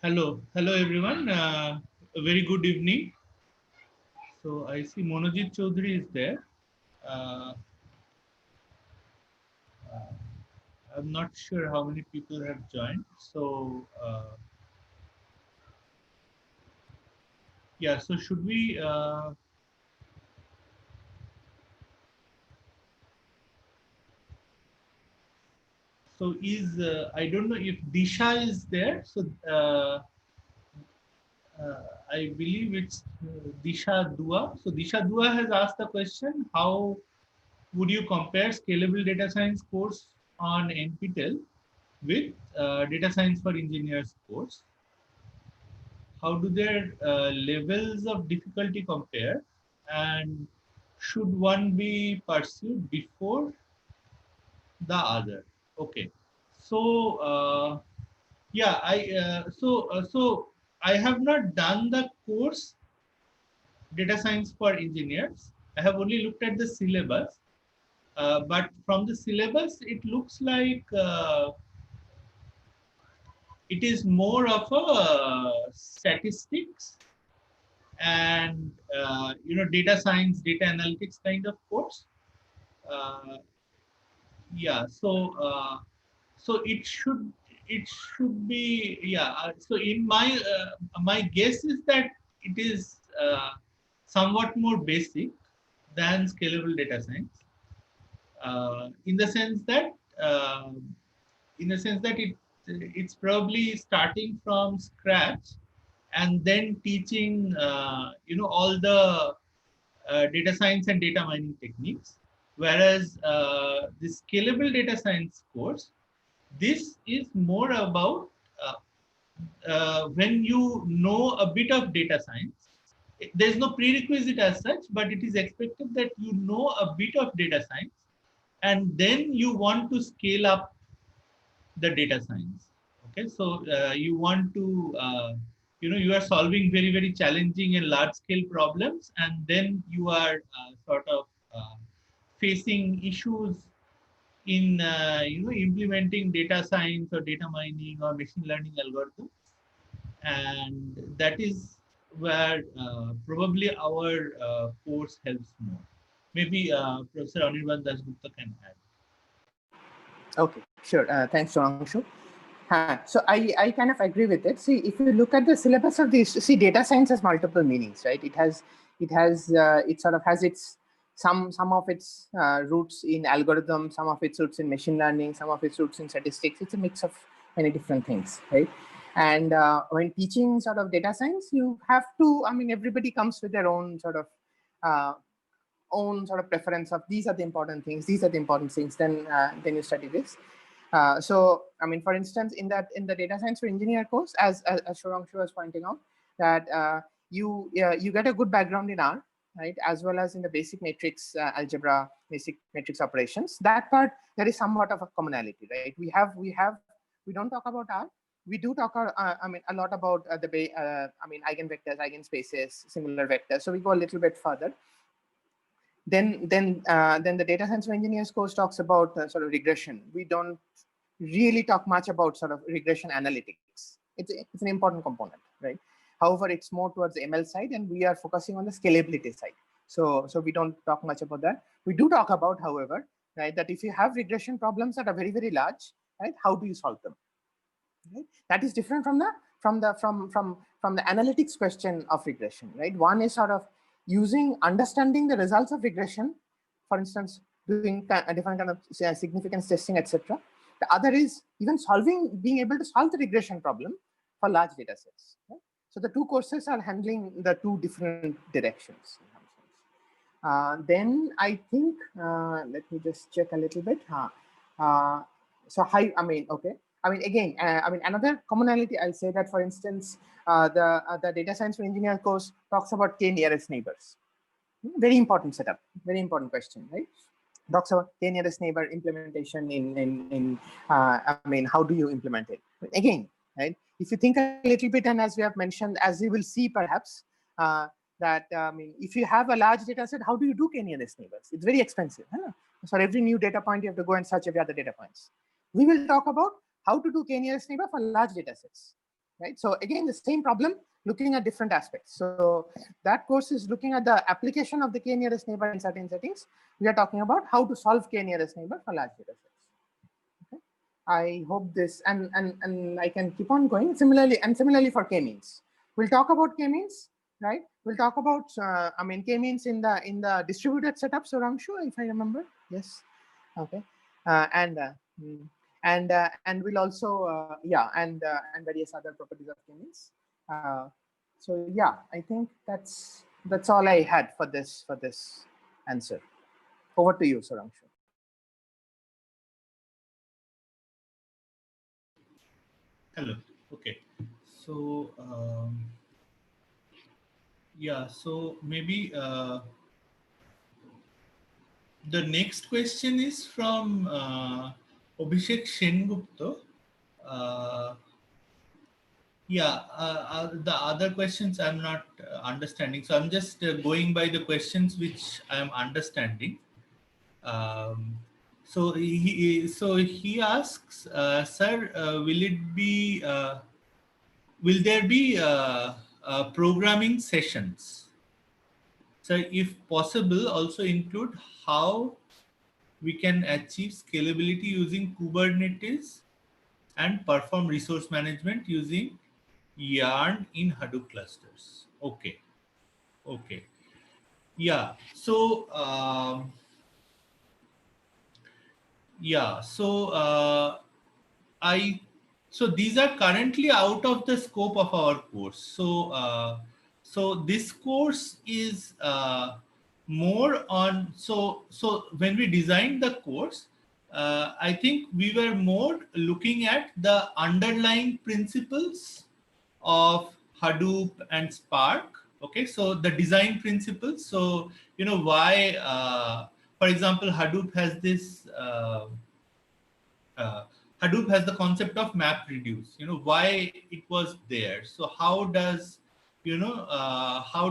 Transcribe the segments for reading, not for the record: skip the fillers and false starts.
Hello everyone. A very good evening. So I see Monojit Chaudhary is there. Uh, I'm not sure how many people have joined. So yeah. So should we? So is I don't know if Disha is there. So I believe it's Disha Dua. So Disha Dua has asked the question: how would you compare Scalable Data Science course on NPTEL with Data Science for Engineers course? How do their levels of difficulty compare, and should one be pursued before the other? Okay, so yeah, so I have not done the course Data Science for Engineers. I have only looked at the syllabus, but from the syllabus it looks like it is more of a statistics and data science, data analytics kind of course. uh, yeah, so it should be, yeah. So in my guess is that it is somewhat more basic than Scalable Data Science, in the sense that uh, it's probably starting from scratch and then teaching all the data science and data mining techniques, whereas the Scalable Data Science course, this is more about uh, when you know a bit of data science. There's no prerequisite as such, but it is expected that you know a bit of data science, and then you want to scale up the data science. Okay, so you want to you are solving very very challenging and large scale problems, and then you are sort of facing issues in implementing data science or data mining or machine learning algorithms, and that is where probably our course helps more. Maybe Professor Anirban Dasgupta can add. Okay, sure. Thanks, Sourangshu. So I kind of agree with it. See, if you look at the syllabus of this, see, data science has multiple meanings, right? It sort of has its some of its roots in algorithms, some of its roots in machine learning, some of its roots in statistics. It's a mix of many different things, right? And when teaching sort of data science, you have to, I mean, everybody comes with their uh, own sort of preference of these are the important things, these are the important things, then you study this. So, I mean, for instance, in the data science for engineer course, as Sourangshu was pointing out, that you get a good background in R, right, as well as in the basic matrix algebra, basic matrix operations. That part, there is somewhat of a commonality, right? We don't talk about R. We do talk, I mean, a lot about I mean, eigenvectors, eigenspaces, similar vectors. So we go a little bit further. Then the data science for engineers course talks about sort of regression. We don't really talk much about sort of regression analytics. It's an important component, right? However, it's more towards the ML side, and we are focusing on the scalability side. So we don't talk much about that. We do talk about, however, right, that if you have regression problems that are very, very large, right, how do you solve them? Right? That is different from the analytics question of regression, right? One is sort of understanding the results of regression, for instance, doing a different kind of significance testing, etc. The other is even being able to solve the regression problem for large data sets. Right? So the two courses are handling the two different directions. Then I think, let me just check a little bit. I mean, okay. I mean, again, I mean, another commonality, I'll say that, for instance, the data science for engineer course talks about k nearest neighbors. Very important setup, very important question, right? Talks about k nearest neighbor implementation I mean, how do you implement it? Again, right? If you think a little bit, and as we have mentioned, as you will see perhaps, that I mean, if you have a large data set, how do you do k nearest neighbors? It's very expensive. Huh? So every new data point, you have to go and search every other data points. We will talk about how to do k nearest neighbor for large data sets. right? So again, the same problem, looking at different aspects. So that course is looking at the application of the k nearest neighbor in certain settings. We are talking about how to solve k nearest neighbor for large data sets. Okay. I hope this, and I can keep on going. Similarly for k-means. We'll talk about k-means, right? We'll talk about, k-means in the distributed setup, Sourangshu, if I remember. Yes. Okay. Mm, and we'll also and various other properties of k-means. So yeah, I think that's all I had for this answer. Over to you, Sourangshu. Hello. Okay. So yeah. So maybe the next question is from Abhishek Sengupta. Uh, yeah, the other questions I'm not understanding. So I'm just going by the questions which I'm understanding. Um, so he asks, sir, will there be programming sessions? So if possible, also include how we can achieve scalability using Kubernetes and perform resource management using Yarn in Hadoop clusters. Okay. Okay. Yeah. So I so these are currently out of the scope of our course. So this course is more on, so when we designed the course, I think we were more looking at the underlying principles of Hadoop and Spark. Okay, so the design principles. So why, for example, Hadoop has the concept of map reduce. Why it was there. So how does it uh, how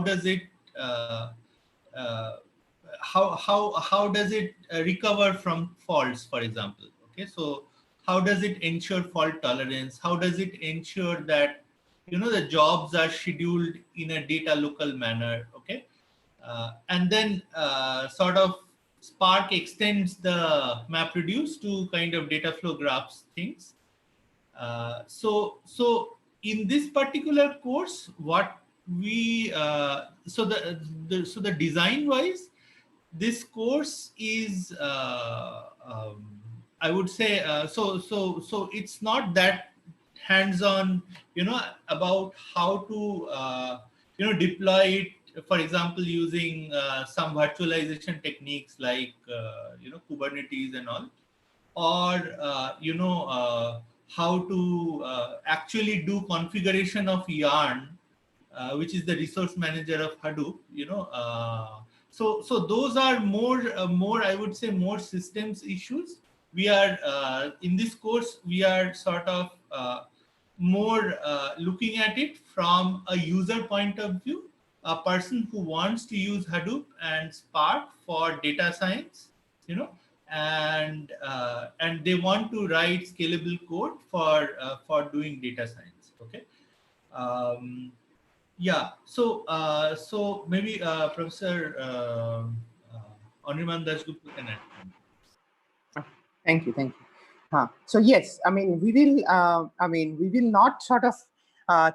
does it recover from faults, for example? Okay, so how does it ensure fault tolerance? How does it ensure that the jobs are scheduled in a data local manner? Okay, and then sort of Spark extends the MapReduce to kind of data flow graphs things. So in this particular course, what we so the design wise, this course is I would say so it's not that hands-on, about how to deploy it, for example, using some virtualization techniques like Kubernetes and all, or how to actually do configuration of Yarn, which is the resource manager of Hadoop. So those are more, I would say, more systems issues. We are in this course, we are sort of more looking at it from a user point of view, a person who wants to use Hadoop and Spark for data science, and they want to write scalable code for doing data science. Okay. Um, yeah. So maybe Professor Anirban Dasgupta can add something. Thank you, thank you. So yes, we will. We will not sort of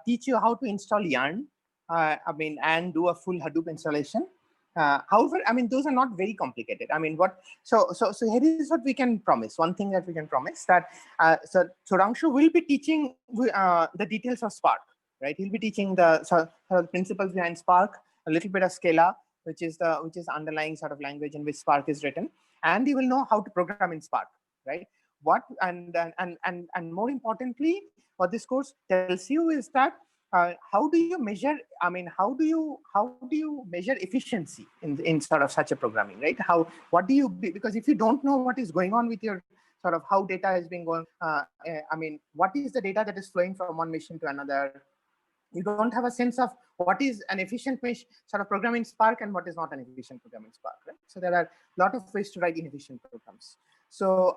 teach you how to install Yarn. And do a full Hadoop installation. However, those are not very complicated. So here is what we can promise. One thing that we can promise, that so Sourangshu will be teaching the details of Spark, right? He'll be teaching the principles behind Spark, a little bit of Scala, which is the underlying sort of language in which Spark is written, and you will know how to program in Spark, right? What and more importantly, what this course tells you is that how do you measure? How do you measure efficiency in sort of such a programming, right? What do you, because if you don't know what is going on with your sort of how data is being going, what is the data that is flowing from one machine to another? You don't have a sense of what is an efficient sort of program in Spark and what is not an efficient program in Spark, right? So there are a lot of ways to write inefficient programs. So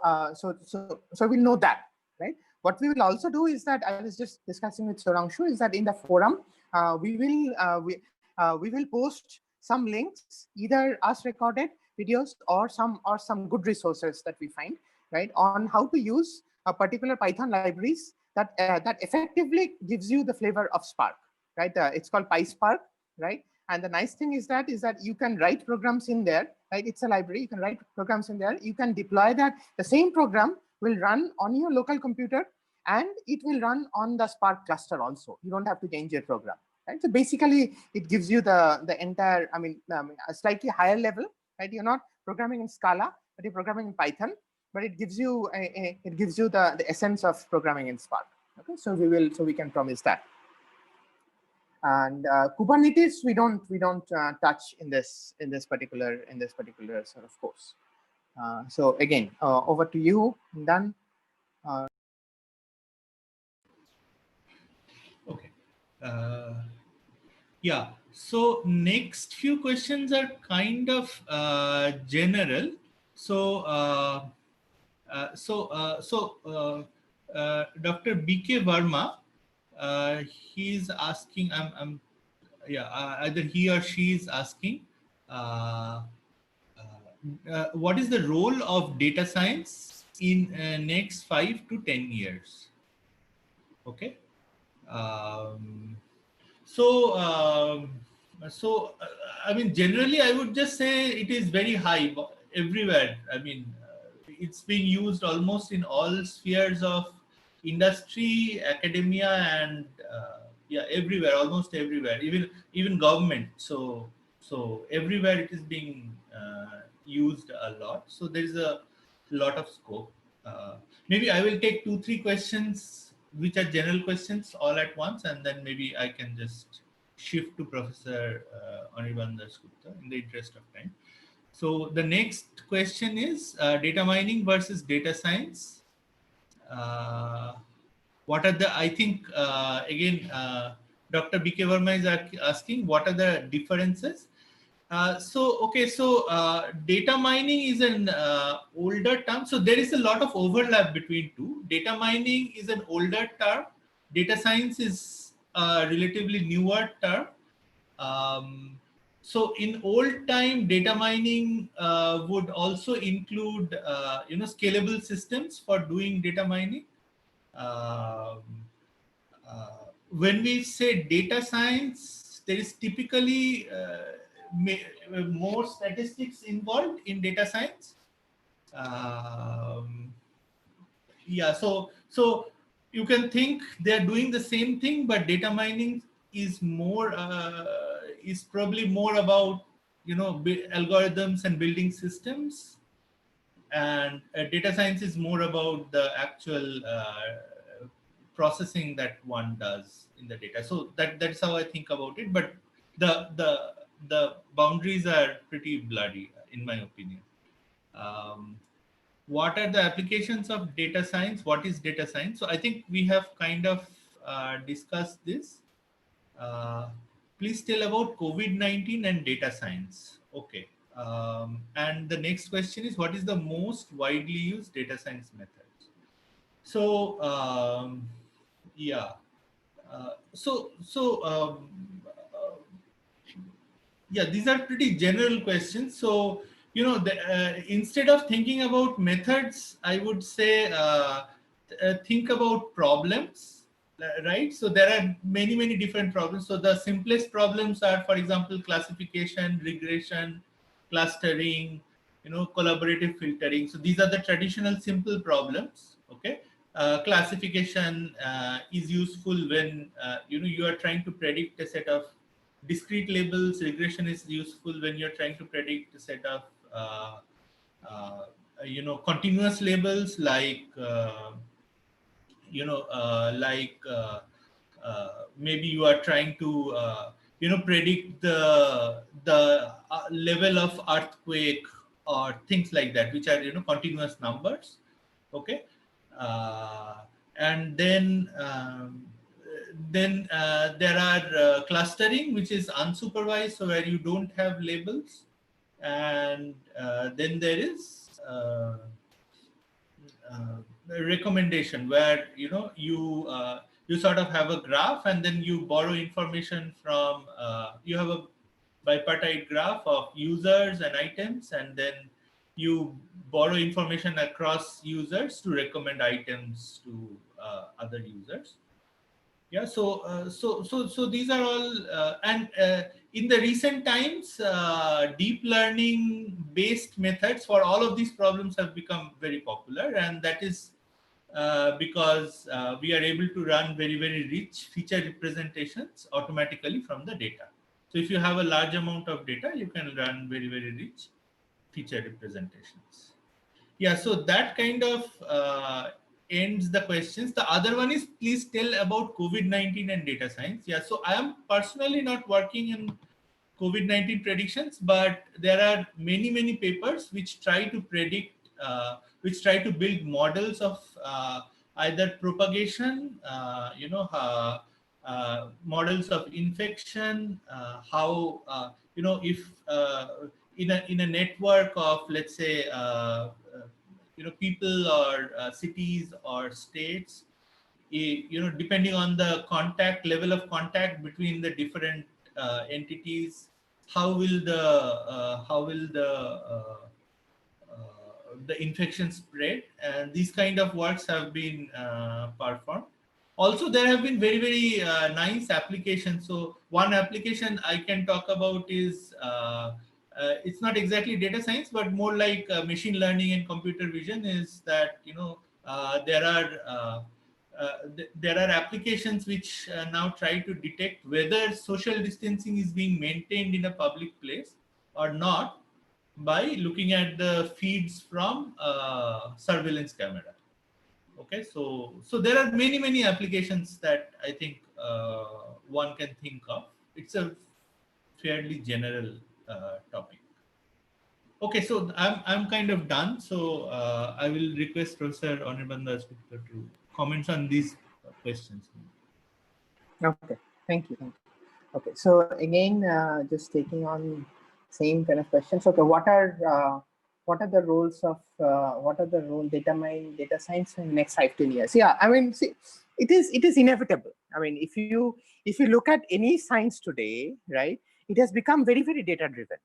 we'll know that, right? What we will also do is that I was just discussing with Sourangshu is that in the forum we will post some links, either us recorded videos or some good resources that we find, right, on how to use a particular Python libraries that effectively gives you the flavor of Spark, right? It's called PySpark, right? And the nice thing is that you can write programs in there, right? It's a library. You can write programs in there. You can deploy that. The same program will run on your local computer, and it will run on the Spark cluster also. You don't have to change your program, right? So basically, it gives you the entire, a slightly higher level, right? You're not programming in Scala, but you're programming in Python. But it gives you the essence of programming in Spark. Okay, so we can promise that. And Kubernetes we don't touch in this particular sort of course. So again, over to you, Dan. Okay. Yeah. So next few questions are kind of general. So Dr. BK Verma, he's asking. Yeah. Either he or she is asking. What is the role of data science in next 5 to 10 years? Okay. Um, so, I mean, generally, I would just say it is very high everywhere. I mean, it's being used almost in all spheres of industry, academia, and yeah, everywhere, almost everywhere, even government. So everywhere it is being used a lot. So there is a lot of scope. Maybe I will take 2-3 questions which are general questions all at once, and then maybe I can just shift to Professor Anirban Dasgupta in the interest of time. So the next question is data mining versus data science. What are the, I think, again, Dr. BK Verma is asking what are the differences. So data mining is an older term. So there is a lot of overlap between two. Data mining is an older term. Data science is a relatively newer term. So in old time, data mining would also include, scalable systems for doing data mining. Um, when we say data science, there is typically more statistics involved in data science. Yeah, so you can think they're doing the same thing, but data mining is more is probably more about algorithms and building systems, and data science is more about the actual processing that one does in the data. So that's how I think about it. But the boundaries are pretty bloody, in my opinion. Um, what are the applications of data science? What is data science? So I think we have kind of discussed this. Uh, please tell about COVID-19 and data science. Okay. And the next question is, what is the most widely used data science methods? So, yeah. Yeah, these are pretty general questions. So, instead of thinking about methods, I would say think about problems, right? So there are many different problems. So the simplest problems are, for example, classification, regression, clustering, collaborative filtering. So these are the traditional simple problems. Okay. Classification is useful when you are trying to predict a set of discrete labels. Regression is useful when you're trying to predict a set of continuous labels, like maybe you are trying to predict the level of earthquake or things like that, which are continuous numbers. Okay. uh, and then there are clustering, which is unsupervised, so where you don't have labels. And then there is recommendation where you sort of have a graph, and then you borrow information from you have a bipartite graph of users and items, and then you borrow information across users to recommend items to other users. Yeah, so these are all and in the recent times, deep learning based methods for all of these problems have become very popular, and that is because we are able to run very rich feature representations automatically from the data. So if you have a large amount of data, you can run very rich feature representations. Yeah, so that kind of ends the questions. The other one is, please tell about COVID-19 and data science. Yeah, so I am personally not working in COVID-19 predictions, but there are many papers which try to predict, which try to build models of either propagation, models of infection, how if in a network of, let's say, people or cities or states, depending on the contact level of contact between the different entities, how will the infection spread, and these kind of works have been performed. Also, there have been very nice applications. So one application I can talk about is it's not exactly data science, but more like machine learning and computer vision. Is that there are applications which now try to detect whether social distancing is being maintained in a public place or not by looking at the feeds from surveillance camera. Okay, so there are many applications that I think one can think of. It's a fairly general topic. Okay, so I'm kind of done. So I will request Professor Anirban Dasgupta to comment on these questions. Okay, thank you. Okay, so again, just taking on same kind of questions. Okay, what are the roles of what are the role data science in the next 5-10 years? Yeah, I mean, see, it is inevitable. I mean, if you look at any science today, right, it has become very data driven,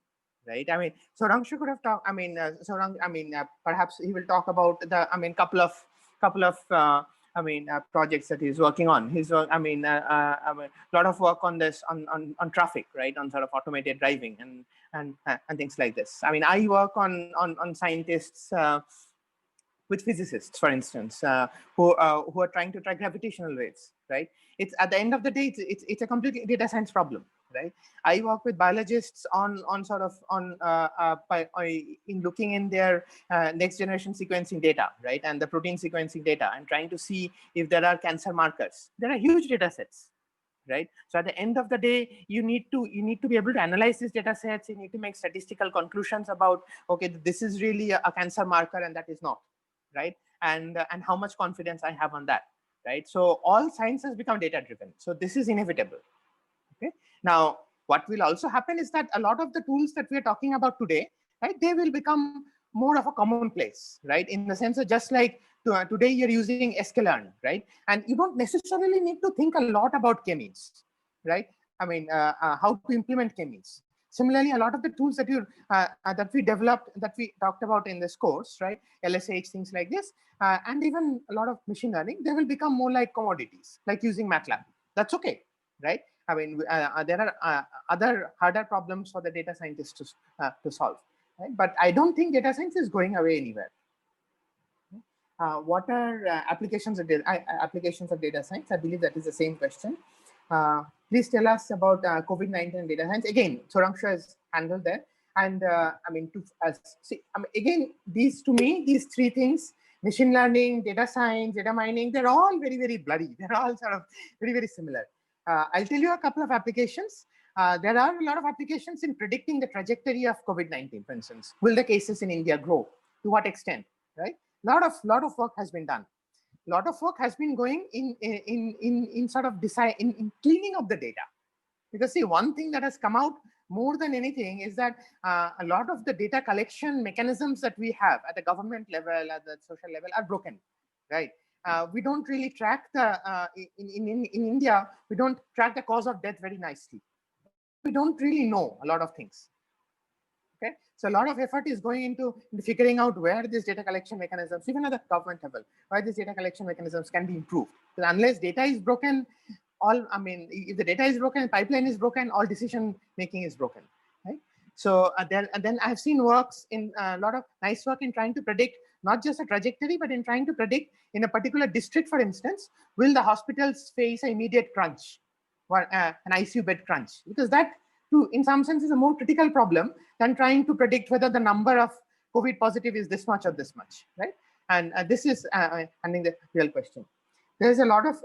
right? I mean, Sourangshu could have talked. I mean, perhaps he will talk about the. I mean, couple of projects that he's working on. He's I mean, a lot of work on this on traffic, right, on sort of automated driving and things like this. I mean, I work on scientists with physicists, for instance, who are trying to track gravitational waves, right? It's at the end of the day, it's a completely data science problem, right? I work with biologists on sort of in looking in their next generation sequencing data, right, and the protein sequencing data, and trying to see if there are cancer markers. There are huge data sets, right? So at the end of the day, you need to be able to analyze these data sets. You need to make statistical conclusions about, okay, this is really a cancer marker and that is not, right? And how much confidence I have on that, right? So all science has become data driven. So this is inevitable. Okay. Now, what will also happen is that a lot of the tools that we are talking about today, right, they will become more of a commonplace, right? In the sense of just like today you're using sklearn, right? And you don't necessarily need to think a lot about k-means, right? I mean, how to implement k-means. Similarly, a lot of the tools that we developed, that we talked about in this course, right, LSH, things like this, and even a lot of machine learning, they will become more like commodities, like using MATLAB. That's okay, right? I mean, there are other harder problems for the data scientists to solve, right? But I don't think data science is going away anywhere. What are applications of data science? I believe that is the same question. Please tell us about COVID-19 and data science. Again, Sourangshu has handled that. And I mean, again, these three things, machine learning, data science, data mining, they're all very blurry. They're all sort of very similar. I'll tell you a couple of applications. There are a lot of applications in predicting the trajectory of COVID-19, for instance. Will the cases in India grow? To what extent, right? Lot of work has been done. Lot of work has been going in sort of design, in cleaning up the data. Because see, one thing that has come out more than anything is that a lot of the data collection mechanisms that we have at the government level, at the social level, are broken, right? We don't really track the, in India, we don't track the cause of death very nicely. So we don't really know a lot of things. Okay, so a lot of effort is going into figuring out where these data collection mechanisms, even at the government level, why these data collection mechanisms can be improved. Because unless data is broken, if the data is broken, pipeline is broken, all decision making is broken, right? So then I've seen works in a lot of nice work in trying to predict not just a trajectory, but in trying to predict in a particular district, for instance, will the hospitals face an immediate crunch, or an ICU bed crunch? Because that, too, in some sense, is a more critical problem than trying to predict whether the number of COVID positive is this much or this much, right? And this is, I think, the real question. There's a lot of,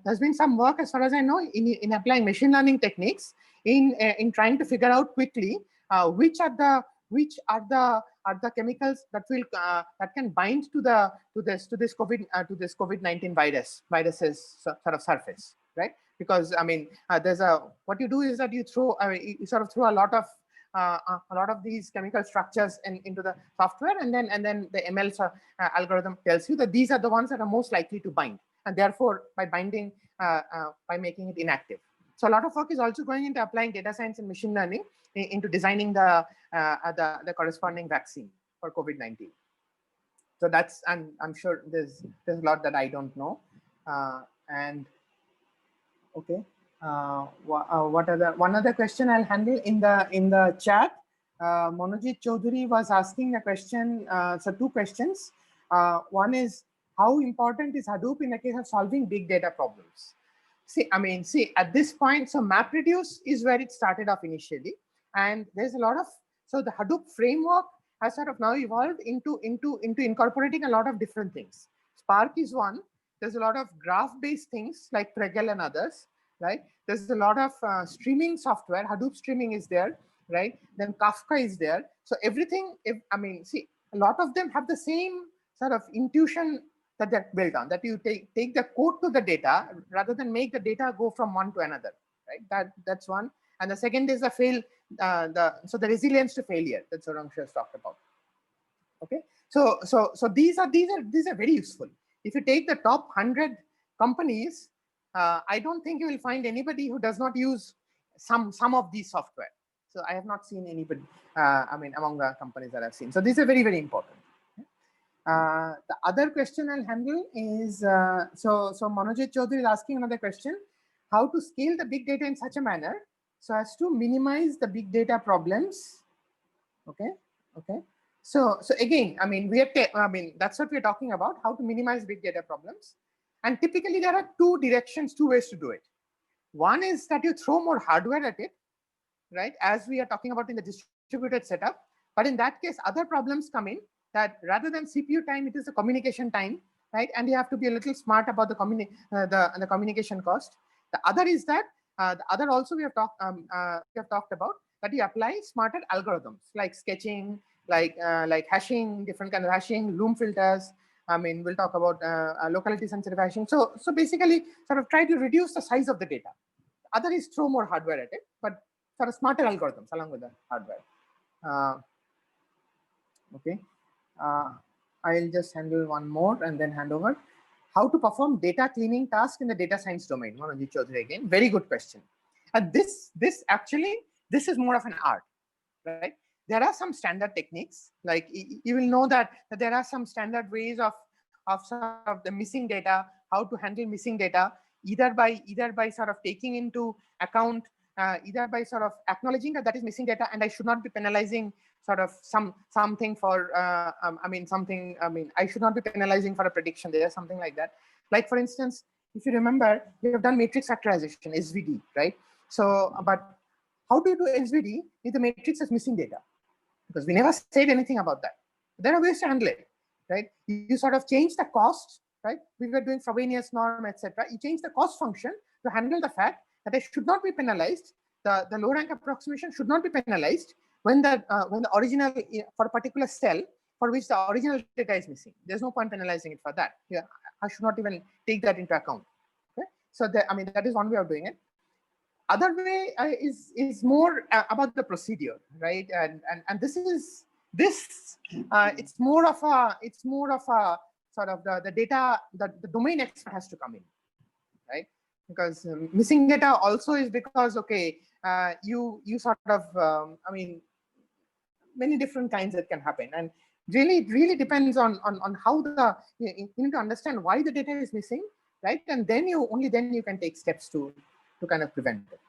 there's been some work, as far as I know, in applying machine learning techniques in trying to figure out quickly which are the chemicals that will that can bind to this COVID-19 virus's sort of surface, right? Because there's what you do is that you sort of throw a lot of these chemical structures into the software, and then the ML algorithm tells you that these are the ones that are most likely to bind, and therefore by binding, by making it inactive. So a lot of work is also going into applying data science and machine learning into designing the corresponding vaccine for COVID-19. So that's, I'm sure there's a lot that I don't know, and okay. One other question I'll handle in the chat. Monojit Chaudhary was asking a question. So two questions. One is, how important is Hadoop in the case of solving big data problems? See, at this point, so MapReduce is where it started off initially, and there's a lot of, so the Hadoop framework has sort of now evolved into incorporating a lot of different things. Spark is one. There's a lot of graph-based things like Pregel and others, right? There's a lot of streaming software. Hadoop streaming is there, right? Then Kafka is there. So everything, a lot of them have the same sort of intuition that they're built on, that you take the code to the data rather than make the data go from one to another, right? That's one. And the second is the resilience to failure that Sourangshu has talked about. Okay, so these are very useful. If you take the top 100 companies, I don't think you will find anybody who does not use some of these software. So I have not seen anybody, among the companies that I've seen. So these are very, very important. The other question I'll handle is, so Manojit Chaudhary is asking another question: how to scale the big data in such a manner so as to minimize the big data problems? Okay. So again, that's what we're talking about, how to minimize big data problems. And typically there are two ways to do it. One is that you throw more hardware at it, right? As we are talking about in the distributed setup. But in that case, other problems come in, that rather than CPU time, it is the communication time, right? And you have to be a little smart about the communication cost. The other is that, the other also we have talked about, that you apply smarter algorithms like sketching, like hashing, different kind of hashing, loom filters. We'll talk about locality sensitive hashing. So basically sort of try to reduce the size of the data. The other is throw more hardware at it, but sort of smarter algorithms along with the hardware. Okay. I'll just handle one more and then hand over. How to perform data cleaning task in the data science domain? Manojit Chaudhary again, very good question. And this is more of an art, right? There are some standard techniques, like you will know that there are some standard ways of sort of the missing data, how to handle missing data, either by sort of taking into account, either by sort of acknowledging that is missing data, and I should not be penalizing sort of something for I should not be penalizing for a prediction there, something like that. Like for instance, if you remember, we have done matrix factorization, SVD, right? So, but how do you do SVD if the matrix has missing data? Because we never said anything about that. There are ways to handle it, right? You sort of change the cost, right? We were doing Frobenius norm, etc. You change the cost function to handle the fact that I should not be penalized. The low rank approximation should not be penalized when the original, for a particular cell for which the original data is missing. There's no point penalizing it for that. Yeah, I should not even take that into account. Okay, so that is one way of doing it. Other way is more about the procedure, right? And this it's more of a sort of the data, the domain expert has to come in, right? Because missing data also is because, okay, you sort of, I mean, many different kinds that can happen. And really, it really depends on how you need to understand why the data is missing, right? And then only then you can take steps to kind of prevent it.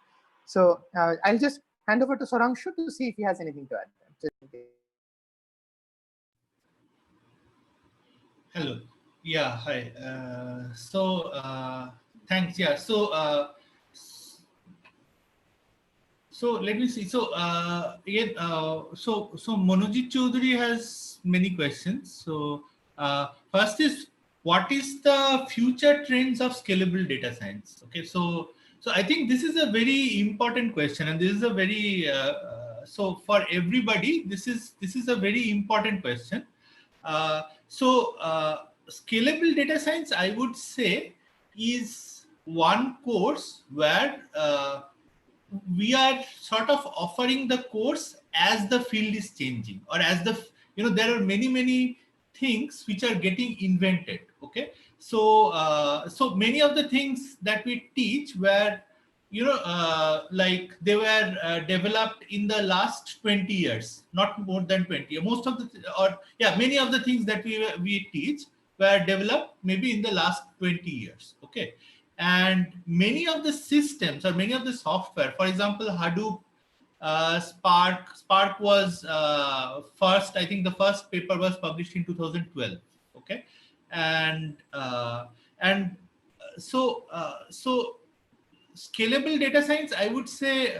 So I'll just hand over to Sourangshu to see if he has anything to add. Hello. Yeah. Hi. Thanks. Yeah. So let me see. So again, so Monojit Chaudhary has many questions. So first is, what is the future trends of scalable data science? Okay, so I think this is a very important question, and this is a very so for everybody, this is a very important question. Scalable data science, I would say, is one course where we are sort of offering the course as the field is changing, or as there are many things which are getting invented. Okay, so many of the things that we teach were like they were developed in the last 20 years, not more than 20. Most of or yeah, many of the things that we teach were developed maybe in the last 20 years. Okay, and many of the systems or many of the software, for example, Hadoop, Spark was first, I think the first paper was published in 2012. Okay, and and so scalable data science, I would say,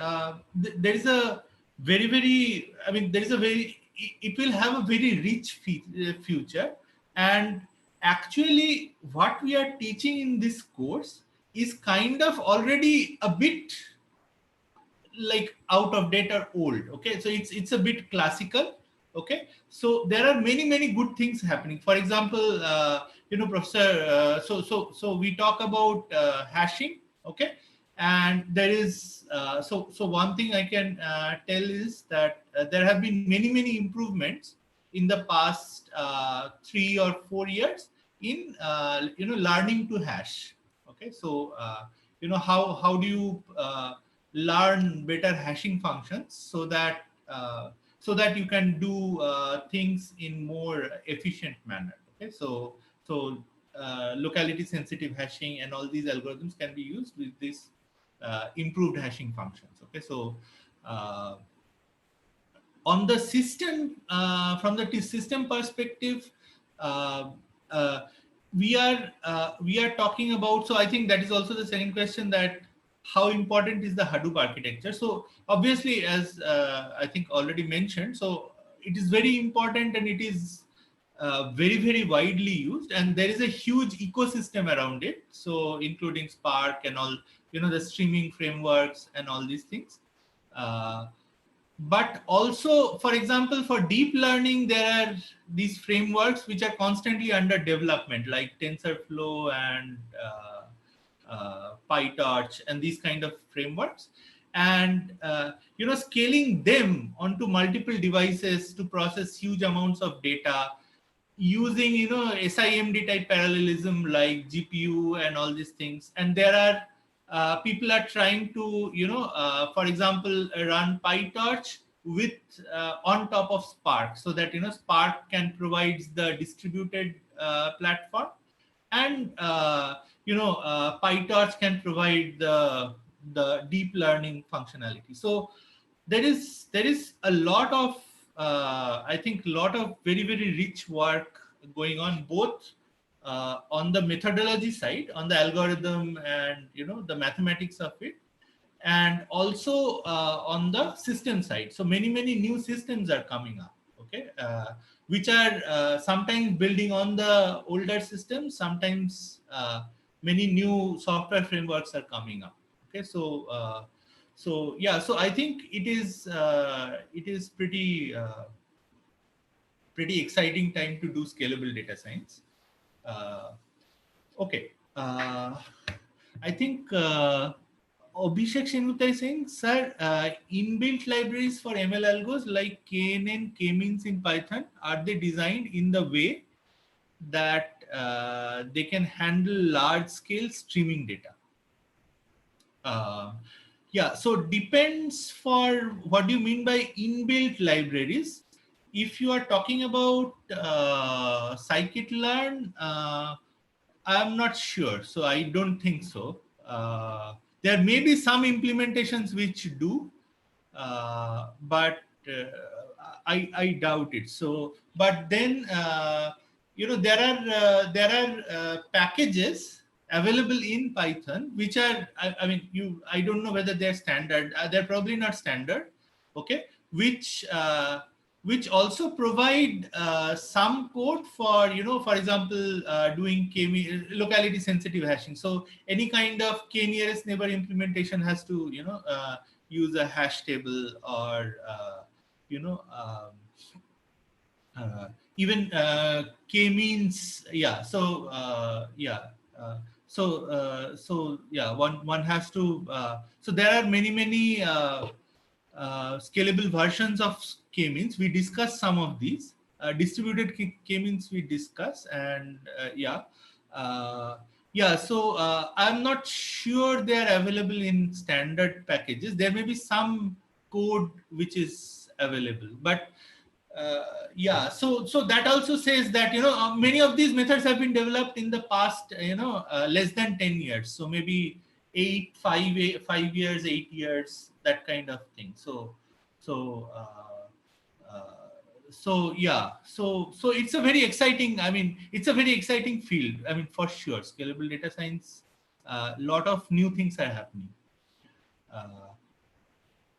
there is a very, I mean, there is a very, it will have a very rich future. And actually, what we are teaching in this course is kind of already a bit like out of date or old. Okay, so it's a bit classical. Okay, so there are many good things happening. For example, Professor, so we talk about hashing. Okay, and there is so one thing I can tell is that there have been many improvements in the past 3 or 4 years in learning to hash. Okay, so how do you learn better hashing functions so that you can do things in more efficient manner. Okay, so locality sensitive hashing and all these algorithms can be used with this improved hashing functions. Okay, so on the system, from the system perspective, uh, uh, we are talking about. So I think that is also the second question, that how important is the Hadoop architecture? So obviously, as I think already mentioned, so it is very important, and it is very widely used, and there is a huge ecosystem around it. So including Spark and all, the streaming frameworks and all these things. But also, for example, for deep learning, there are these frameworks which are constantly under development, like TensorFlow and PyTorch and these kind of frameworks. And scaling them onto multiple devices to process huge amounts of data using SIMD type parallelism like GPU and all these things. And there are people are trying to for example, run PyTorch with on top of Spark, so that Spark can provide the distributed platform, and PyTorch can provide the deep learning functionality. So there is a lot of I think a lot of very rich work going on, both on the methodology side, on the algorithm and the mathematics of it, and also on the system side. So many new systems are coming up. Okay, which are sometimes building on the older systems, sometimes many new software frameworks are coming up. Okay, so yeah, so I think it is pretty exciting time to do scalable data science. Uh, okay, I think Abhishek Shenutai is saying, sir, inbuilt libraries for ML algos like KNN, K-means in Python, are they designed in the way that they can handle large scale streaming data. Yeah, so depends for what do you mean by inbuilt libraries. If you are talking about scikit-learn, I'm not sure, so I don't think so. There may be some implementations which do, but I doubt it. So, but then there are packages available in Python which are I mean I don't know whether they're standard. They're probably not standard. Okay, which also provide some code for for example doing locality sensitive hashing. So any kind of k nearest neighbor implementation has to use a hash table or you know um, even k-means. Yeah, so yeah, one has to so there are many scalable versions of k-means. We discuss some of these distributed k-means we discuss. And so I'm not sure they are available in standard packages. There may be some code which is available, but so that also says that many of these methods have been developed in the past less than 10 years. So maybe 5 years, 8 years, that kind of thing. So so it's a very exciting, I mean, it's a very exciting field. I mean, for sure, scalable data science, a lot of new things are happening.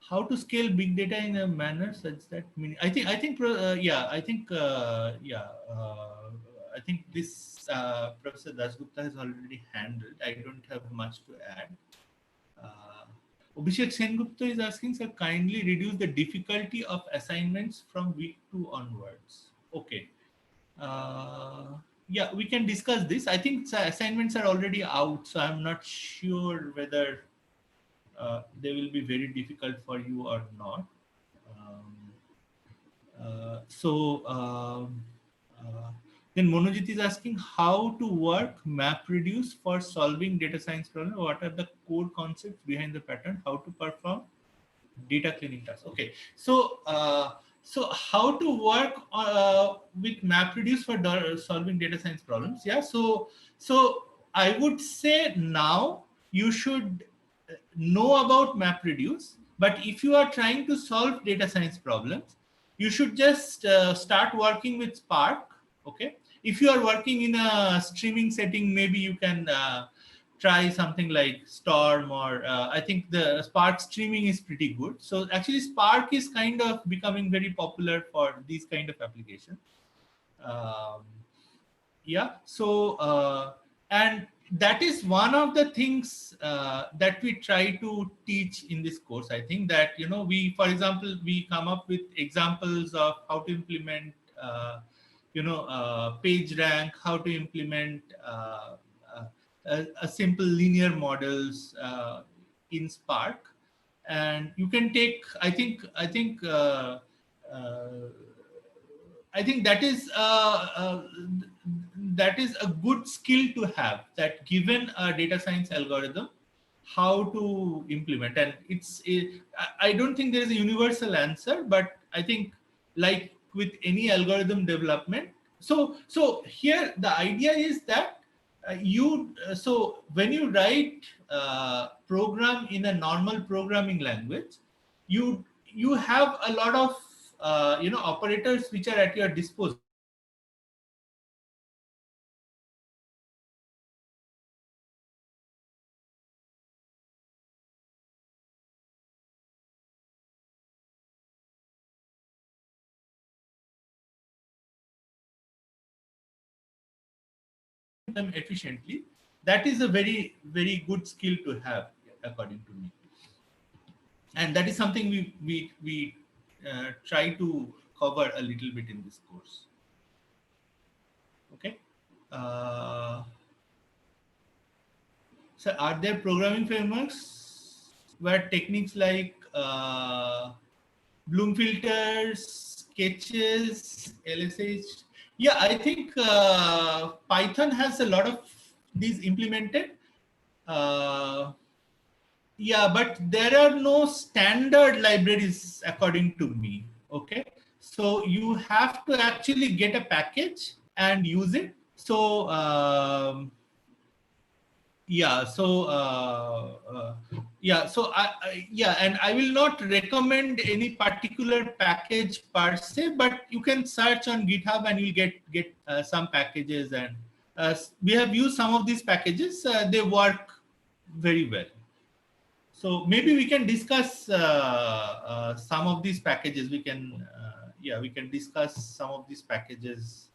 How to scale big data in a manner such that I think this Professor Dasgupta has already handled. I don't have much to add. uh, Abhishek Sengupta is asking, sir, kindly reduce the difficulty of assignments from week 2 onwards. Okay. Yeah, we can discuss this. I think assignments are already out, so I'm not sure whether they will be very difficult for you or not. Um, so then Monojit is asking how to work MapReduce for solving data science problems. What are the core concepts behind the pattern? How to perform data cleaning tasks? Okay, so how to work with MapReduce for solving data science problems? Yeah, so I would say now you should know about MapReduce, but if you are trying to solve data science problems, you should just start working with Spark. Okay, if you are working in a streaming setting, maybe you can try something like Storm, or I think the Spark streaming is pretty good. So actually Spark is kind of becoming very popular for these kind of applications. um, yeah, so and that is one of the things that we try to teach in this course. I think that we, for example, we come up with examples of how to implement page rank, how to implement a simple linear models in Spark. And you can take, uh, I think that is a good skill to have, that given a data science algorithm, how to implement. And I don't think there is a universal answer, but I think, like with any algorithm development, so here the idea is that so when you write program in a normal programming language, you have a lot of operators which are at your disposal. Them efficiently. That is a very good skill to have, according to me. And that is something we try to cover a little bit in this course. Okay. So are there programming frameworks where techniques like Bloom filters, sketches, LSH? Yeah, I think Python has a lot of these implemented. Uh, yeah, but there are no standard libraries according to me. Okay, so you have to actually get a package and use it. So yeah, so yeah, so yeah, and I will not recommend any particular package per se, but you can search on GitHub and you'll get some packages, and we have used some of these packages. They work very well. So maybe we can discuss some of these packages. We can yeah, we can discuss some of these packages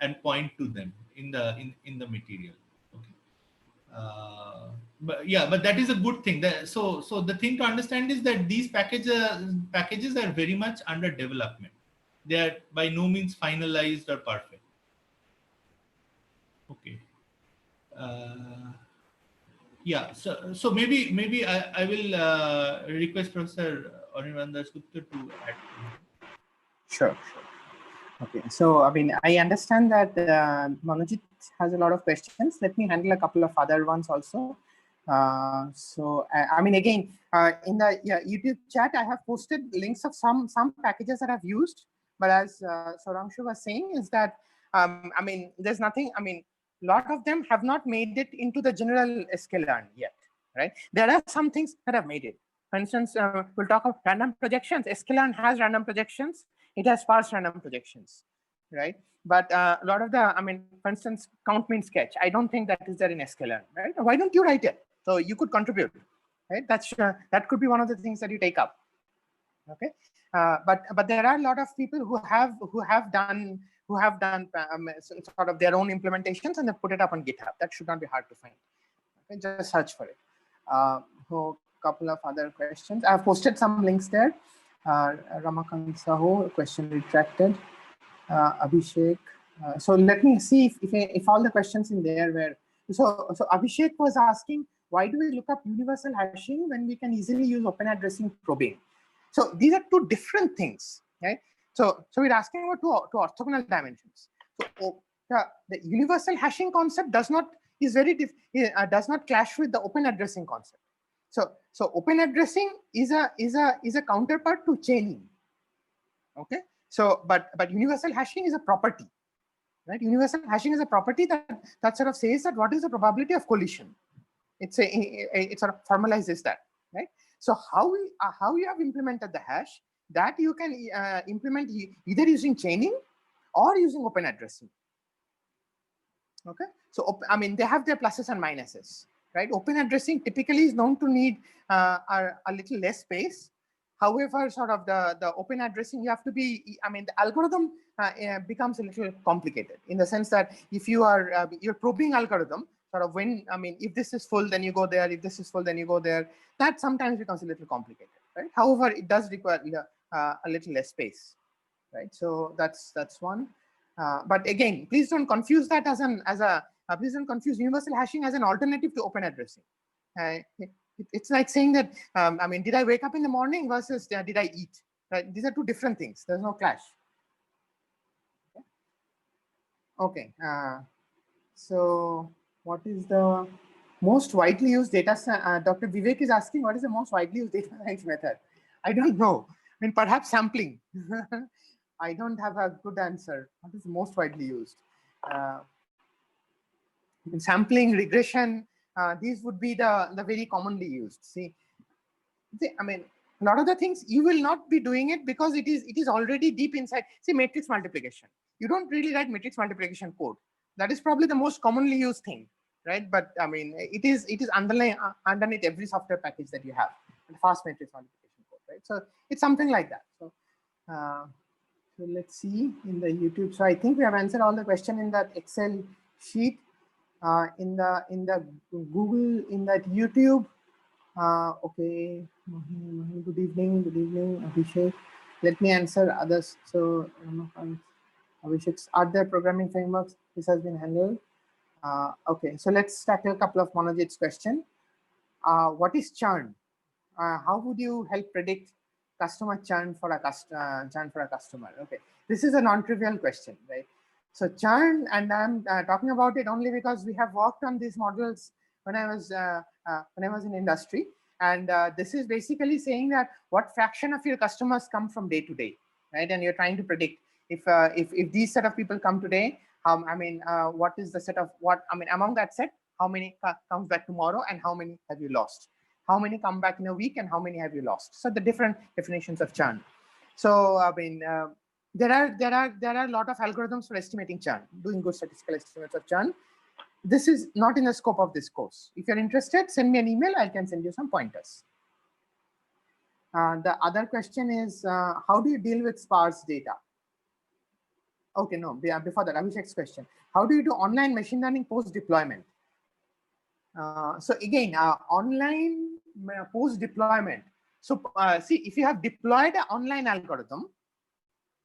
and point to them in the material. Okay. But yeah, but that is a good thing. So the thing to understand is that these packages are very much under development. They are by no means finalized or perfect. Okay. Uh, yeah. So maybe I will request Professor Anirban Dasgupta to add something. Sure, sure. Okay, so I mean, I understand that Manojit has a lot of questions. Let me handle a couple of other ones also. I mean, again, in the YouTube chat, I have posted links of some packages that I've used. But as Sourangshu was saying, is that I mean, there's nothing. I mean, a lot of them have not made it into the general sklearn yet, right? There are some things that have made it. For instance, we'll talk about random projections. sklearn has random projections. It has sparse random projections, right? But a lot of the, I mean, for instance, count mean sketch, I don't think that is there in sklearn, right? Why don't you write it? So you could contribute, right? That could be one of the things that you take up. Okay, but there are a lot of people who have done sort of their own implementations and they put it up on GitHub. That should not be hard to find. Okay, just search for it. So couple of other questions. I've posted some links there. Ramakant Saho, question retracted. Abhishek. So let me see if all the questions in there were. So Abhishek was asking, why do we look up universal hashing when we can easily use open addressing probing? So these are two different things, right? So we're asking about two orthogonal dimensions. So the universal hashing concept does not clash with the open addressing concept. So open addressing is a counterpart to chaining. Okay. So but universal hashing is a property, right? Universal hashing is a property that sort of says that what is the probability of collision. It sort of formalizes that, right? So how you have implemented the hash, that you can implement either using chaining or using open addressing. Okay, so I mean, they have their pluses and minuses, right? Open addressing typically is known to need a little less space. However, sort of the open addressing, you have to be, I mean, the algorithm becomes a little complicated in the sense that if you are you're probing algorithm, sort of when, I mean, if this is full, then you go there. If this is full, then you go there. That sometimes becomes a little complicated, right? However, it does require a little less space, right? So that's one. But again, please don't confuse that please don't confuse universal hashing as an alternative to open addressing. It's like saying that, I mean, did I wake up in the morning versus did I eat? Right? These are two different things. There's no clash. Okay. So what is the most widely used data? Dr. Vivek is asking, what is the most widely used data science method? I don't know. I mean, perhaps sampling. I don't have a good answer. What is most widely used? Sampling, regression, these would be the very commonly used. See, I mean, a lot of the things you will not be doing it because it is already deep inside. See, matrix multiplication. You don't really write matrix multiplication code. That is probably the most commonly used thing, right? But I mean, it is underneath every software package that you have, and fast matrix multiplication code, right? So it's something like that. So let's see in the YouTube. So I think we have answered all the question in that Excel sheet, in the Google, in that YouTube. Okay, good evening, Abhishek. Let me answer others. So, Abhishek, are there programming frameworks? This has been handled. Okay, so let's tackle a couple of Monojit's question. What is churn? How would you help predict customer churn for a customer. Okay, this is a non-trivial question, right? So churn, and I'm talking about it only because we have worked on these models when I was in industry, and this is basically saying that what fraction of your customers come from day to day, right? And you're trying to predict if these set of people come today, what is the set of among that set, how many comes back tomorrow, and how many have you lost? How many come back in a week, and how many have you lost? So the different definitions of churn. So there are a lot of algorithms for estimating churn, doing good statistical estimates of churn. This is not in the scope of this course. If you're interested, send me an email. I can send you some pointers. The other question is, how do you deal with sparse data? Okay, no, before that, Abhishek's question. How do you do online machine learning post-deployment? So again, online post-deployment. So see, if you have deployed an online algorithm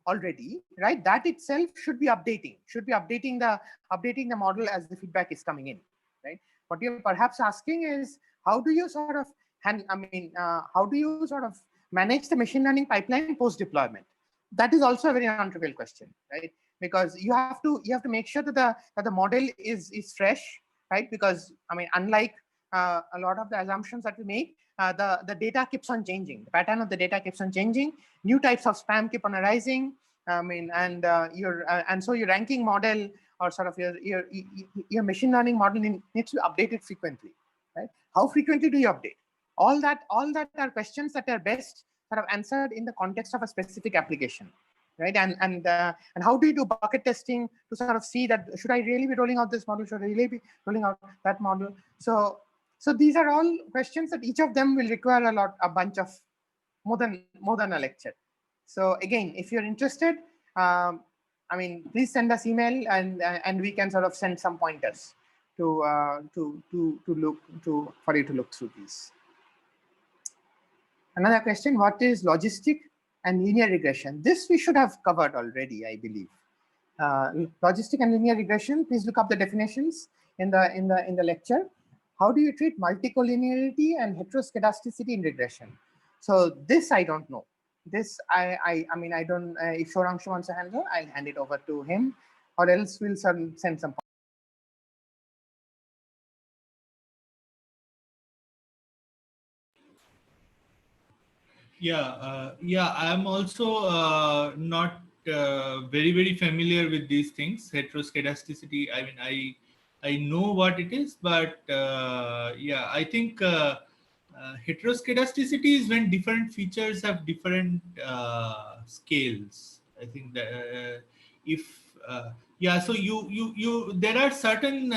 already, right, that itself should be updating the model as the feedback is coming in, right? What you're perhaps asking is, how do you sort of how do you sort of manage the machine learning pipeline post deployment? That is also a very non-trivial question, right? Because you have to make sure that the model is fresh, right? Because unlike a lot of the assumptions that we make, the data keeps on changing. The pattern of the data keeps on changing. New types of spam keep on arising. And so your ranking model, or sort of your machine learning model needs to be updated frequently, right? How frequently do you update? All that are questions that are best sort of answered in the context of a specific application, right? And how do you do bucket testing to sort of see that, should I really be rolling out this model? Should I really be rolling out that model? So these are all questions that each of them will require a bunch of more than a lecture. So again, if you're interested, please send us email, and we can sort of send some pointers for you to look through these. Another question: what is logistic and linear regression? This we should have covered already, I believe. Logistic and linear regression. Please look up the definitions in the lecture. How do you treat multicollinearity and heteroskedasticity in regression? So this I don't know. This I don't. If Sourangshu wants to handle, I'll hand it over to him, or else we'll send some. Yeah, I'm also not very familiar with these things. Heteroskedasticity. I mean, I know what it is, but yeah, I think heteroskedasticity is when different features have different scales. I think that if yeah, so you there are certain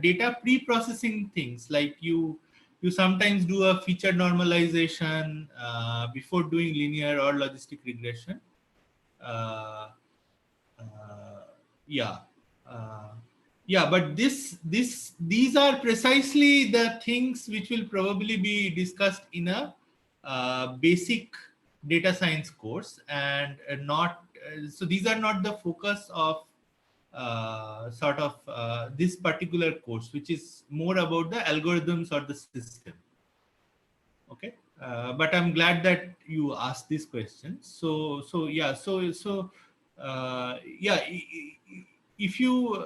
data pre-processing things, like you sometimes do a feature normalization before doing linear or logistic regression. Uh, uh, yeah, uh, yeah, but these are precisely the things which will probably be discussed in a basic data science course, and not so these are not the focus of sort of this particular course, which is more about the algorithms or the system. Okay, but I'm glad that you asked this question. So yeah, yeah, if you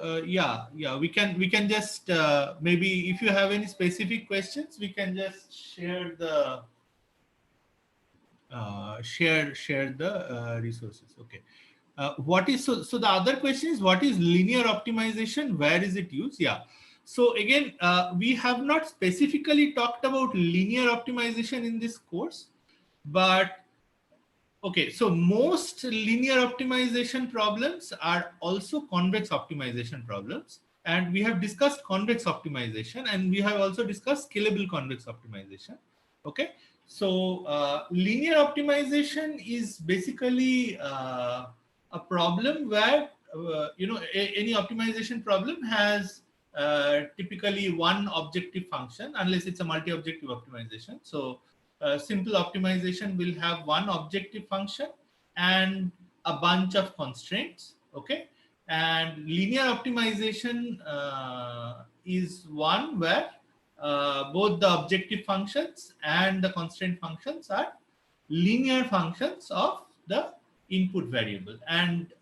we can just maybe, if you have any specific questions, we can just share the share the resources. Okay. What is so the other question is, what is linear optimization? Where is it used? Yeah. So again, we have not specifically talked about linear optimization in this course, but okay, so most linear optimization problems are also convex optimization problems. And we have discussed convex optimization, and we have also discussed scalable convex optimization. Okay, so linear optimization is basically a problem where, any optimization problem has typically one objective function, unless it's a multi-objective optimization. So simple optimization will have one objective function and a bunch of constraints. Okay, and linear optimization is one where both the objective functions and the constraint functions are linear functions of the input variable, and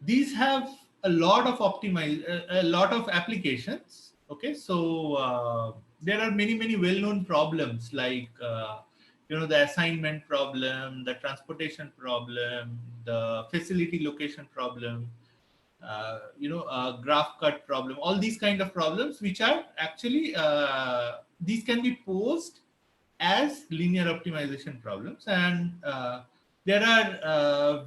these have a lot of a lot of applications. Okay, so there are many well-known problems like the assignment problem, the transportation problem, the facility location problem, graph cut problem, all these kind of problems, which are actually these can be posed as linear optimization problems, and there are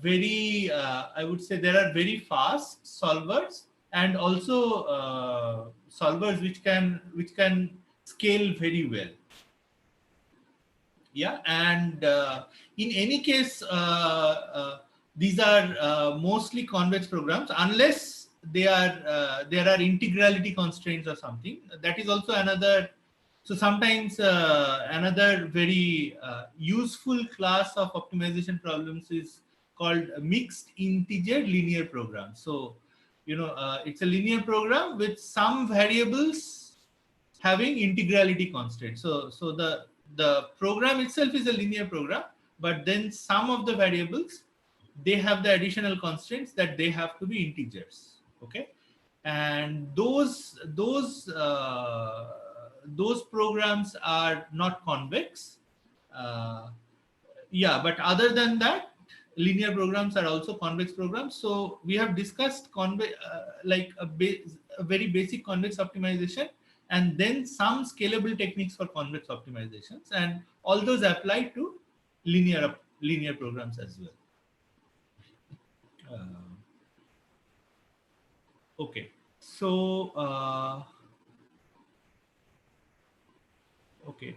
I would say there are very fast solvers, and also solvers which can scale very well. Yeah, and in any case, these are mostly convex programs, unless there are integrality constraints or something. That is also another. So sometimes another very useful class of optimization problems is called mixed integer linear program. So it's a linear program with some variables having integrality constraints. So the program itself is a linear program, but then some of the variables, they have the additional constraints that they have to be integers. Okay, and those programs are not convex. Uh, yeah, but other than that, linear programs are also convex programs. So we have discussed like a very basic convex optimization, and then some scalable techniques for convex optimizations, and all those apply to linear programs as well. Okay, so okay,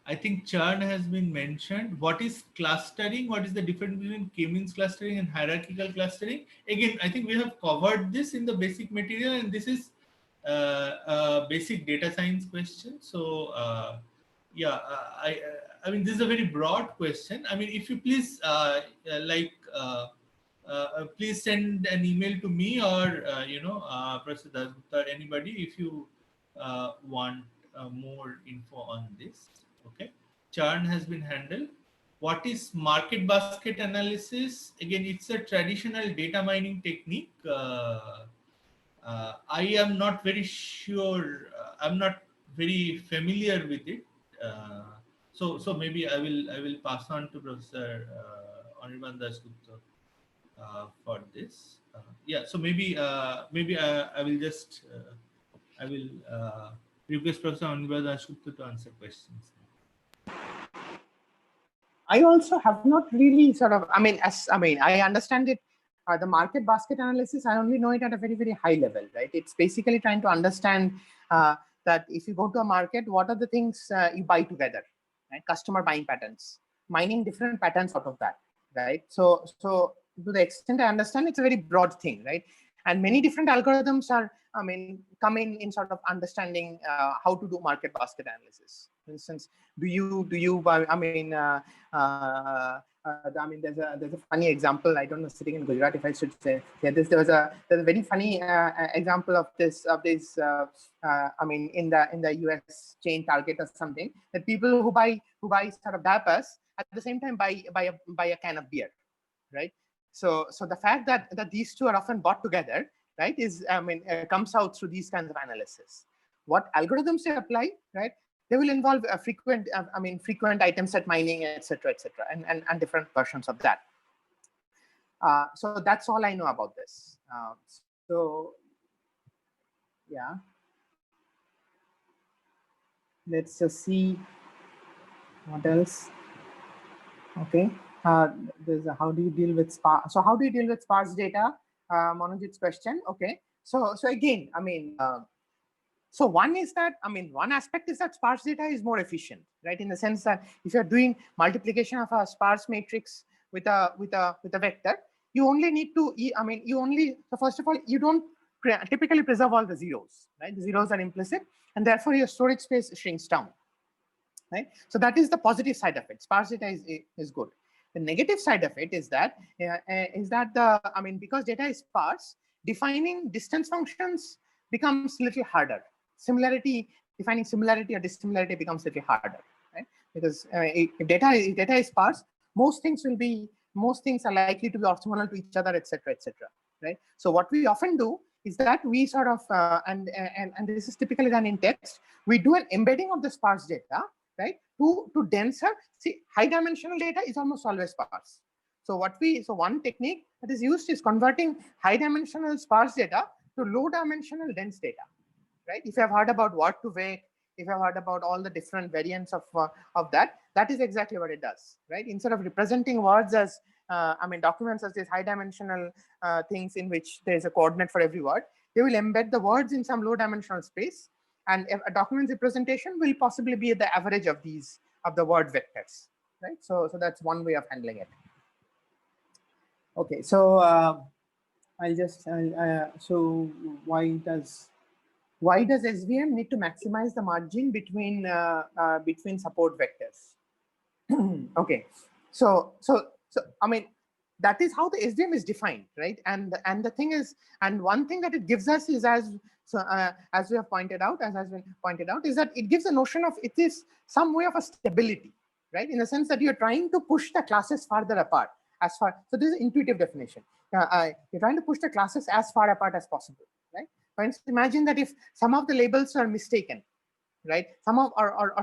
I think churn has been mentioned. What is clustering? What is the difference between k-means clustering and hierarchical clustering? Again, I think we have covered this in the basic material, and this is a basic data science question. So yeah, I mean, this is a very broad question. I mean, if you please please send an email to me, or Professor Dasgupta, anybody, if you want more info on this. Okay, churn has been handled. What is market basket analysis? Again, it's a traditional data mining technique. I am not very sure. I'm not very familiar with it. So maybe I will pass on to Professor Anirban Dasgupta for this. Yeah. So maybe I will just I will request Professor Anirban Dasgupta to answer questions. I also have not really sort of, I understand it. The market basket analysis, I only know it at a very high level, right? It's basically trying to understand that if you go to a market, what are the things you buy together, right? Customer buying patterns, mining different patterns out of that, right? So to the extent I understand, it's a very broad thing, right? And many different algorithms are, come in sort of understanding how to do market basket analysis. For instance, there's a funny example. I don't know, sitting in Gujarat, if I should say, yeah, there's a very funny example of this in the US chain Target or something, that people who buy sort of diapers at the same time buy a can of beer, right? So the fact that these two are often bought together, right, is comes out through these kinds of analysis. What algorithms they apply, right? They will involve frequent item set mining, etc., and different versions of that. So that's all I know about this. So yeah, let's just see what else. Okay, there's how do you deal with sparse? So how do you deal with sparse data? Manojit's question. Okay, so again, so one is that, one aspect is that sparse data is more efficient, right? In the sense that if you're doing multiplication of a sparse matrix with a vector, you only need to, so first of all, you don't typically preserve all the zeros, right? The zeros are implicit, and therefore your storage space shrinks down, right? So that is the positive side of it. Sparse data is good. The negative side of it is that because data is sparse, defining distance functions becomes a little harder. Similarity defining similarity or dissimilarity becomes a little harder, right? Because if data is sparse, most things are likely to be orthogonal to each other, etc., etc., right? So what we often do is that we sort of and this is typically done in text. We do an embedding of the sparse data, right, to denser. See, high dimensional data is almost always sparse. So one technique that is used is converting high dimensional sparse data to low dimensional dense data, right? If you have heard about word to vec, if you have heard about all the different variants of that, that is exactly what it does, right? Instead of representing words as documents as these high dimensional things in which there is a coordinate for every word, they will embed the words in some low dimensional space, and a document's representation will possibly be the average of the word vectors, right? So that's one way of handling it. Okay, so I'll just so why does SVM need to maximize the margin between support vectors? Okay, so I mean, that is how the SVM is defined, right? And the thing is, and one thing that it gives us is, as we have pointed out, as has been pointed out, is that it gives a notion of, it is some way of a stability, right? In the sense that you're trying to push the classes farther apart, so this is an intuitive definition. You're trying to push the classes as far apart as possible, right? For instance, imagine that if some of the labels are mistaken, right? Some of or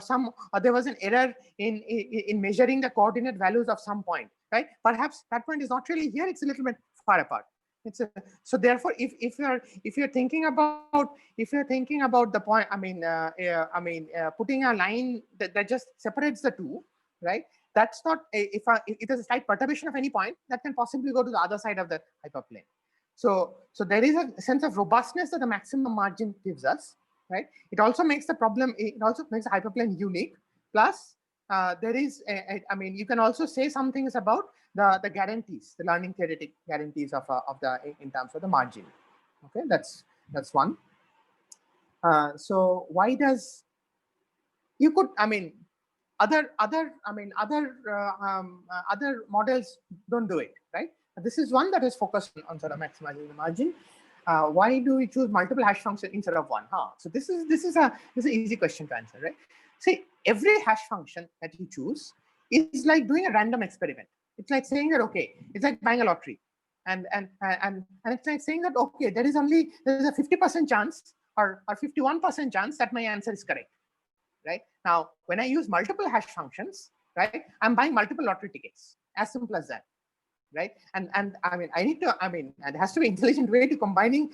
there was an error in measuring the coordinate values of some point, right? Perhaps that point is not really here; it's a little bit far apart. So therefore, if you're thinking about the point, putting a line that just separates the two, right? That's not if there's a slight perturbation of any point, that can possibly go to the other side of the hyperplane. So there is a sense of robustness that the maximum margin gives us, right? It also makes the hyperplane unique. Plus, there is, you can also say some things about the guarantees, the learning theoretic guarantees in terms of the margin. Okay, that's one. So why does you could other models don't do it, right? This is one that is focused on sort of maximizing the margin. Why do we choose multiple hash functions instead of one? So this is an easy question to answer, right? See, every hash function that you choose is like doing a random experiment. It's like saying that, okay, it's like buying a lottery, and it's like saying that, okay, there is a 50% chance or 51% chance that my answer is correct, right? Now, when I use multiple hash functions, right, I'm buying multiple lottery tickets. As simple as that, right? And it has to be intelligent way to combine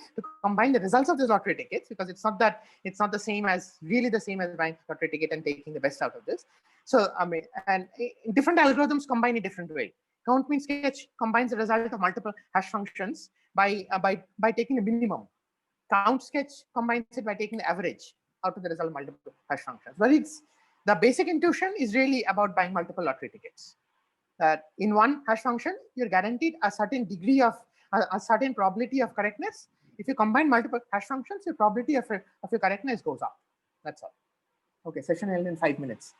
the results of these lottery tickets, because it's not the same as buying lottery ticket and taking the best out of this. So and different algorithms combine a different way. Count mean sketch combines the result of multiple hash functions by taking a minimum. Count sketch combines it by taking the average out of the result of multiple hash functions. But the basic intuition is really about buying multiple lottery tickets. That in one hash function, you're guaranteed a certain degree of a certain probability of correctness. If you combine multiple hash functions, your probability of your correctness goes up. That's all. Okay, session held in 5 minutes.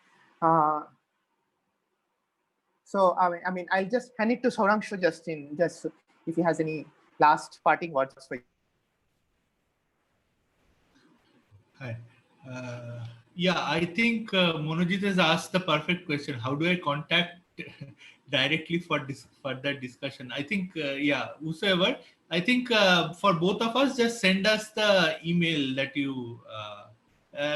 So I'll just hand it to Sourangshu just if he has any last parting words for you. Hi. Yeah, I think Monojit has asked the perfect question. How do I contact directly for further discussion? I think, whosoever, I think for both of us, just send us the email that you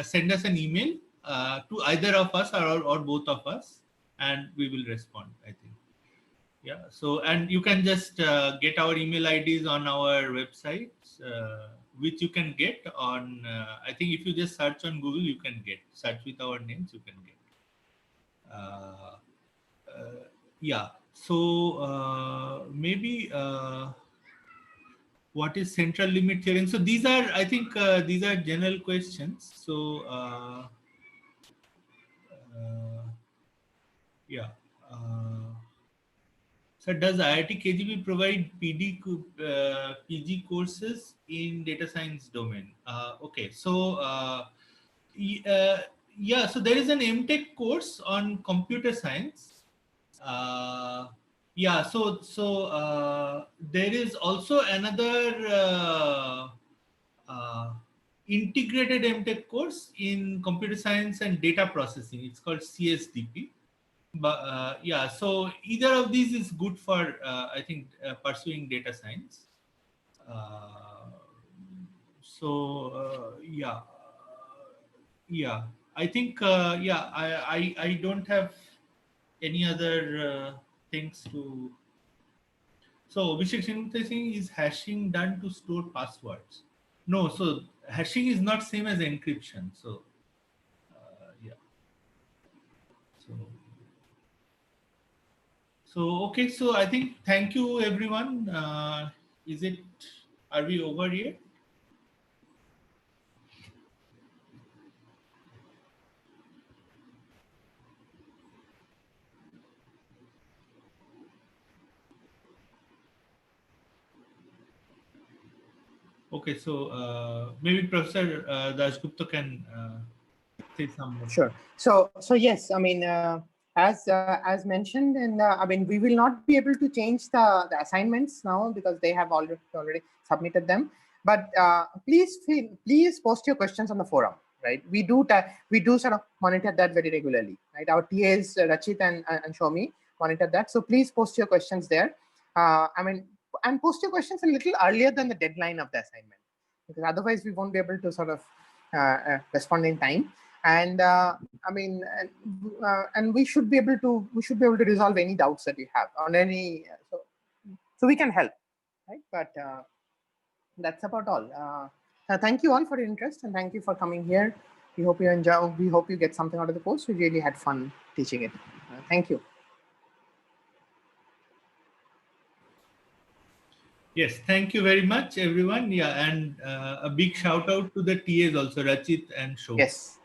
send us an email to either of us or both of us, and we will respond, I think. Yeah, so, and you can just get our email IDs on our website, which you can get on, I think if you just search on Google, you can search with our names, you can get. Yeah, so maybe what is central limit theorem? So these are, I think these are general questions. So yeah. So does IIT KGP provide PG courses in data science domain? Okay, so yeah, so there is an MTech course on computer science. Yeah, so there is also another integrated MTech course in computer science and data processing. It's called CSDP. But yeah, so either of these is good for I think pursuing data science. Uh, yeah, yeah. I think yeah. I don't have any other things to. So Abhishek Singh is hashing done to store passwords. No, so hashing is not same as encryption. So yeah. So okay. So I think thank you everyone. Is it? Are we over here? Okay. So maybe Professor Dasgupta can say some more. Sure. So yes, I mean, as mentioned, and I mean, we will not be able to change the assignments now because they have already submitted them. But please post your questions on the forum, right? We do sort of monitor that very regularly, right? Our TAs Rachit and Shomi monitor that. So please post your questions there. I mean, and post your questions a little earlier than the deadline of the assignment, because otherwise we won't be able to sort of respond in time. And I mean, and we should be able to resolve any doubts that you have on any. So we can help, right? But that's about all. Thank you all for your interest, and thank you for coming here. We hope you enjoy. We hope you get something out of the course. We really had fun teaching it. Thank you. Yes, thank you very much, everyone. Yeah, and a big shout out to the TAs also, Rachit and Shomi. Yes.